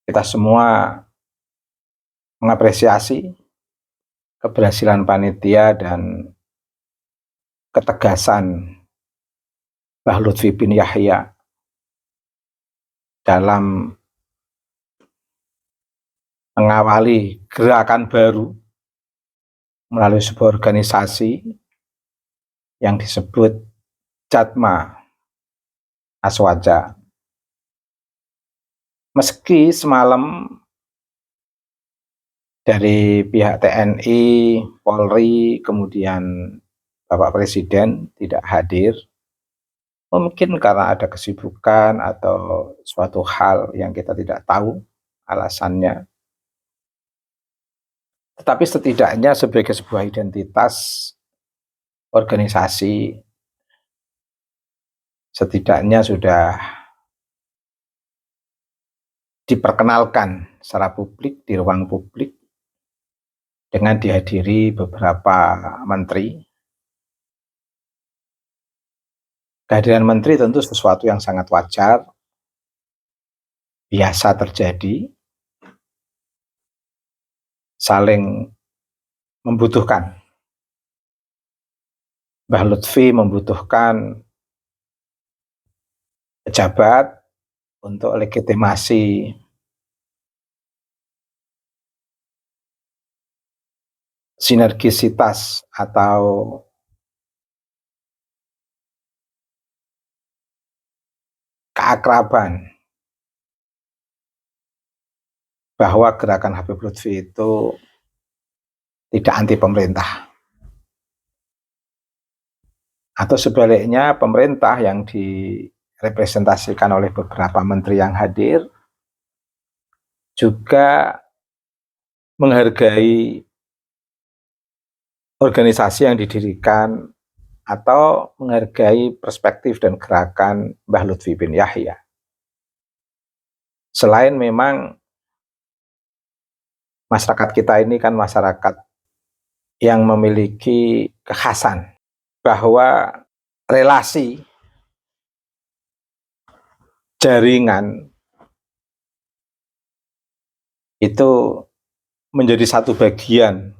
Kita semua mengapresiasi keberhasilan panitia dan ketegasan Mbah Lutfi bin Yahya dalam mengawali gerakan baru melalui sebuah organisasi yang disebut Jatma Aswaja. Meski semalam dari pihak TNI, Polri, kemudian Bapak Presiden tidak hadir, mungkin karena ada kesibukan atau suatu hal yang kita tidak tahu alasannya. Tetapi setidaknya sebagai sebuah identitas organisasi, setidaknya sudah diperkenalkan secara publik, di ruang publik, dengan dihadiri beberapa menteri. Kehadiran menteri tentu sesuatu yang sangat wajar, biasa terjadi, saling membutuhkan. Mbah Lutfi membutuhkan pejabat untuk legitimasi sinergisitas atau keakraban bahwa gerakan Habib Lutfi itu tidak anti pemerintah. Atau sebaliknya, pemerintah yang direpresentasikan oleh beberapa menteri yang hadir juga menghargai organisasi yang didirikan atau menghargai perspektif dan gerakan Mbah Lutfi bin Yahya. Selain memang masyarakat kita ini kan masyarakat yang memiliki kekhasan bahwa relasi jaringan itu menjadi satu bagian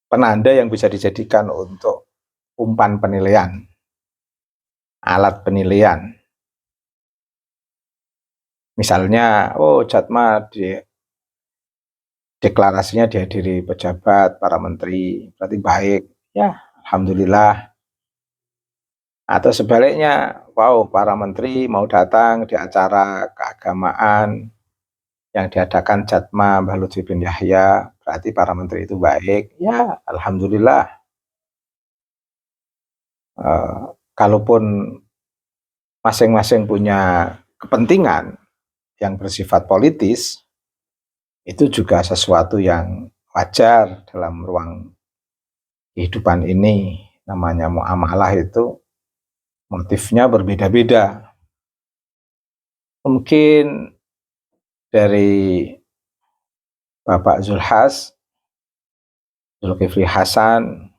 penanda yang bisa dijadikan untuk umpan penilaian, alat penilaian. Misalnya, Jatma deklarasinya dihadiri pejabat, para menteri, berarti baik. Ya, alhamdulillah. Atau sebaliknya, para menteri mau datang di acara keagamaan yang diadakan Jatma Mbah Lutfi bin Yahya, berarti para menteri itu baik. Ya, alhamdulillah. Kalaupun masing-masing punya kepentingan yang bersifat politis, itu juga sesuatu yang wajar dalam ruang kehidupan ini. Namanya muamalah itu motifnya berbeda-beda. Mungkin dari Bapak Zulkifli Hasan,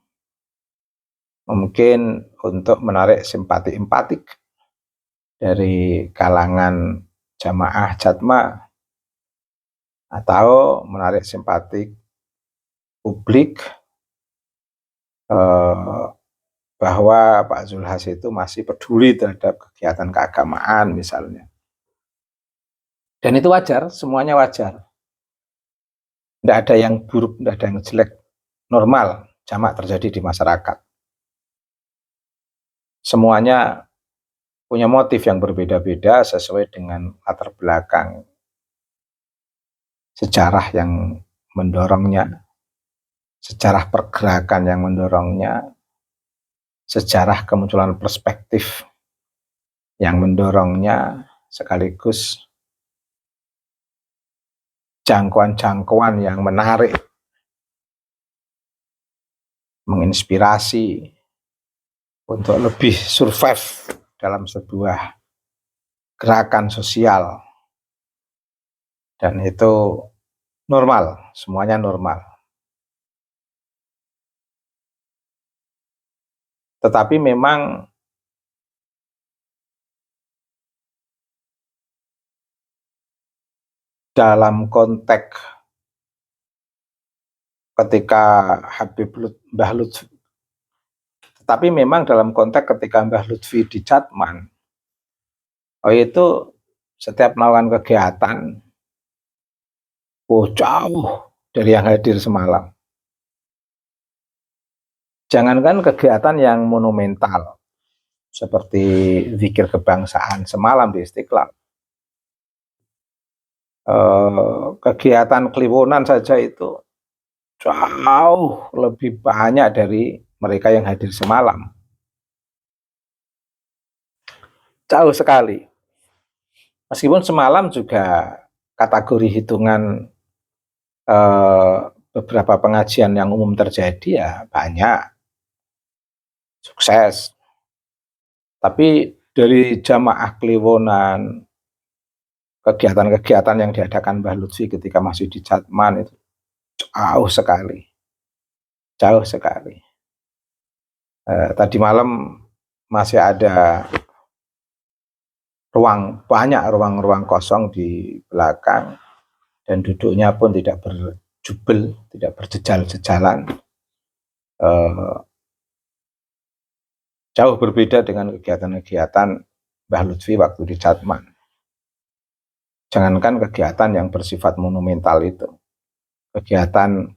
mungkin untuk menarik simpati empatik dari kalangan jamaah Jatma, atau menarik simpati publik bahwa Pak Zulhas itu masih peduli terhadap kegiatan keagamaan misalnya. Dan itu wajar, semuanya wajar. Tidak ada yang buruk, tidak ada yang jelek, normal jamak terjadi di masyarakat. Semuanya punya motif yang berbeda-beda sesuai dengan latar belakang sejarah yang mendorongnya, sejarah pergerakan yang mendorongnya, sejarah kemunculan perspektif yang mendorongnya, sekaligus jangkauan-jangkauan yang menarik, menginspirasi untuk lebih survive dalam sebuah gerakan sosial. Dan itu normal, semuanya normal. Tetapi memang dalam konteks ketika Mbah Lutfi, tapi memang dalam konteks ketika Mbah Lutfi di Jatman, itu setiap melakukan kegiatan, jauh dari yang hadir semalam. Jangankan kegiatan yang monumental, seperti zikir kebangsaan semalam di Istiqlal, kegiatan kliwonan saja itu jauh lebih banyak dari mereka yang hadir semalam. Jauh sekali. Meskipun semalam juga kategori hitungan beberapa pengajian yang umum terjadi ya banyak, sukses. Tapi dari jamaah kliwonan, kegiatan-kegiatan yang diadakan Mbah Lutfi ketika masih di Jatman itu jauh sekali. Jauh sekali. Tadi malam masih ada banyak ruang-ruang kosong di belakang, dan duduknya pun tidak berjubel, tidak berjejal-jejalan. Jauh berbeda dengan kegiatan-kegiatan Mbah Lutfi waktu di Jatman. Jangankan kegiatan yang bersifat monumental itu, kegiatan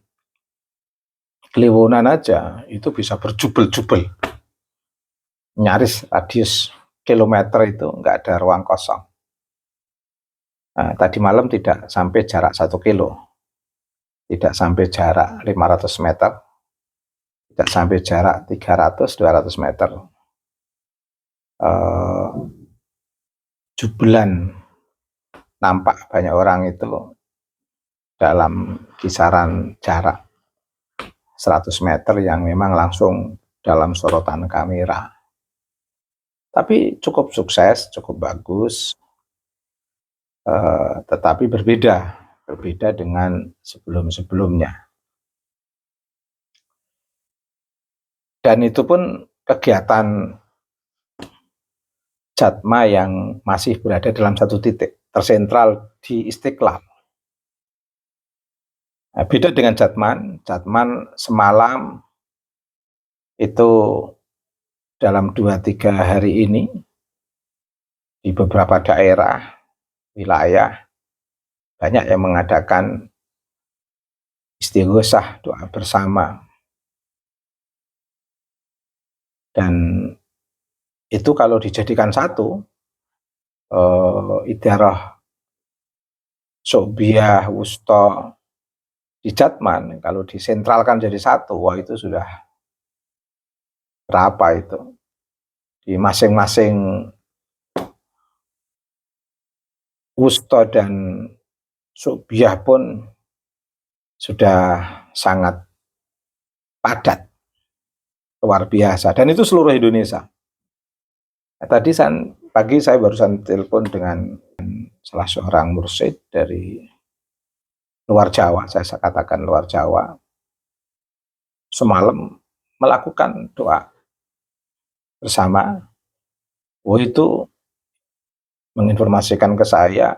kliwonan aja itu bisa berjubel-jubel. Nyaris radius kilometer itu nggak ada ruang kosong. Nah, tadi malam tidak sampai jarak 1 kilo, tidak sampai jarak 500 meter, tidak sampai jarak 300-200 meter. Jubelan, nampak banyak orang itu dalam kisaran jarak 100 meter yang memang langsung dalam sorotan kamera. Tapi cukup sukses, cukup bagus, tetapi berbeda dengan sebelum-sebelumnya. Dan itu pun kegiatan Jatma yang masih berada dalam satu titik, tersentral di Istiqlal. Nah, beda dengan Jatman semalam itu dalam 2-3 hari ini di beberapa daerah, wilayah, banyak yang mengadakan istighosah, doa bersama. Dan itu kalau dijadikan satu, idarah Sobiah Wusto di Jatman, kalau disentralkan jadi satu, wah itu sudah berapa itu? Di masing-masing Wusto dan Sobiah pun sudah sangat padat, luar biasa, dan itu seluruh Indonesia. Nah, tadi pagi saya barusan telepon dengan salah seorang mursyid dari luar Jawa, saya katakan luar Jawa, semalam melakukan doa bersama. Itu menginformasikan ke saya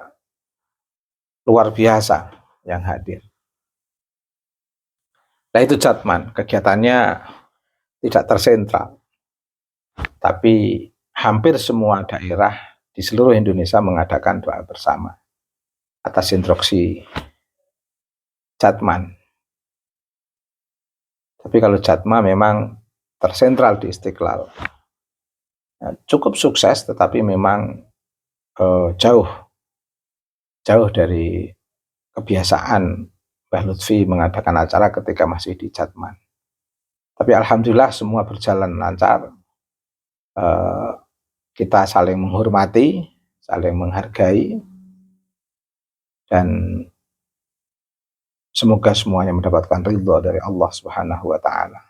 luar biasa yang hadir. Nah itu Jatman, kegiatannya tidak tersentral, tapi hampir semua daerah di seluruh Indonesia mengadakan doa bersama atas instruksi Jatman. Tapi kalau Jatma memang tersentral di Istiqlal. Nah, cukup sukses, tetapi memang jauh dari kebiasaan Mbah Lutfi mengadakan acara ketika masih di Jatman. Tapi alhamdulillah semua berjalan lancar. Kita saling menghormati, saling menghargai, dan semoga semuanya mendapatkan ridho dari Allah Subhanahu wa Ta'ala.